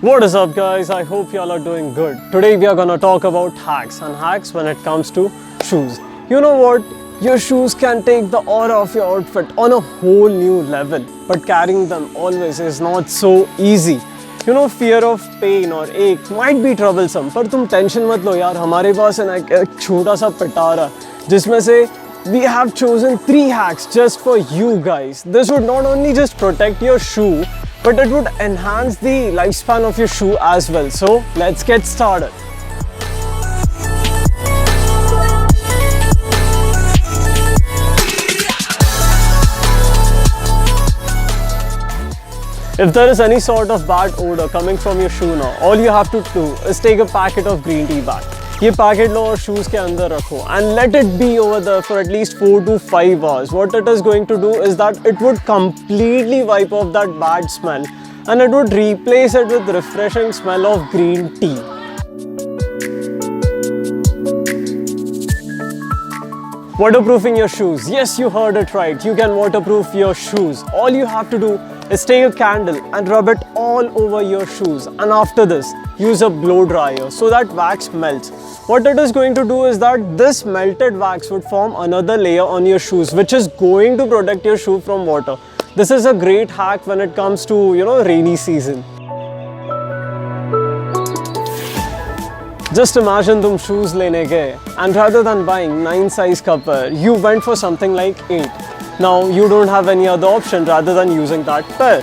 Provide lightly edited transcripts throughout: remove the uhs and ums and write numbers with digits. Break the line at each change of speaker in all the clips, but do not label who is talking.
What is up guys, I hope y'all are doing good. Today we are gonna talk about hacks when it comes to shoes. You know what? Your shoes can take the aura of your outfit on a whole new level, but carrying them always is not so easy. You know, fear of pain or ache might be troublesome, पर तुम tension मत लो यार, हमारे पास है ना एक छोटा सा पिटारा जिसमें से we have chosen 3 hacks just for you guys. This would not only just protect your shoe, but it would enhance the lifespan of your shoe as well. So let's get started. If there is any sort of bad odor coming from your shoe now, all you have to do is take a packet of green tea back. ये packet लो और shoes के अंदर रखो and let it be over there for at least 4 to 5 hours. What it is going to do is that it would completely wipe off that bad smell and it would replace it with refreshing smell of green tea. Waterproofing your shoes. Yes, you heard it right. You can waterproof your shoes. All you have to do is take a candle and rub it all over your shoes, and after this use a blow dryer so that wax melts. What it is going to do is that this melted wax would form another layer on your shoes, which is going to protect your shoe from water. This is a great hack when it comes to, you know, rainy season. Just imagine तुम shoes लेने गए and rather than buying 9 size का pair, you went for something like 8. Now you don't have any other option rather than using that pair.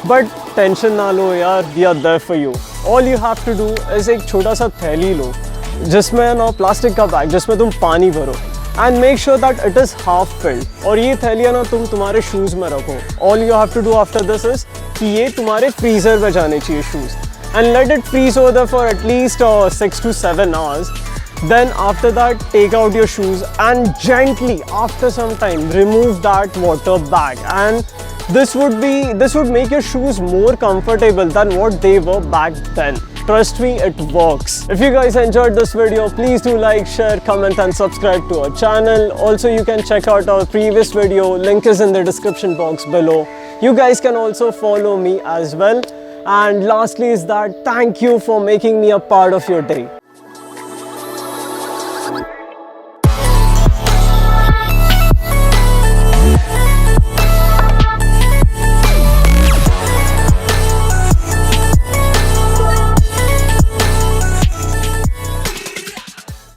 But tension ना लो यार, we are there for you. All you have to do is एक छोटा सा थैली लो जिसमें ना plastic का bag जिसमें तुम पानी भरो and make sure that it is half filled. और ये थैलियाँ ना तुम तुम्हारे shoes में रखो. All you have to do after this is कि ये तुम्हारे freezer में जाने चाहिए shoes and let it freeze over there for at least 6 to 7 hours. Then after that, take out your shoes and gently, after some time, remove that water bag, and this would make your shoes more comfortable than what they were back then. Trust me, it works. If you guys enjoyed this video, please do like, share, comment and subscribe to our channel. Also, you can check out our previous video. Link is in the description box below. You guys can also follow me as well. And lastly is that thank you for making me a part of your day.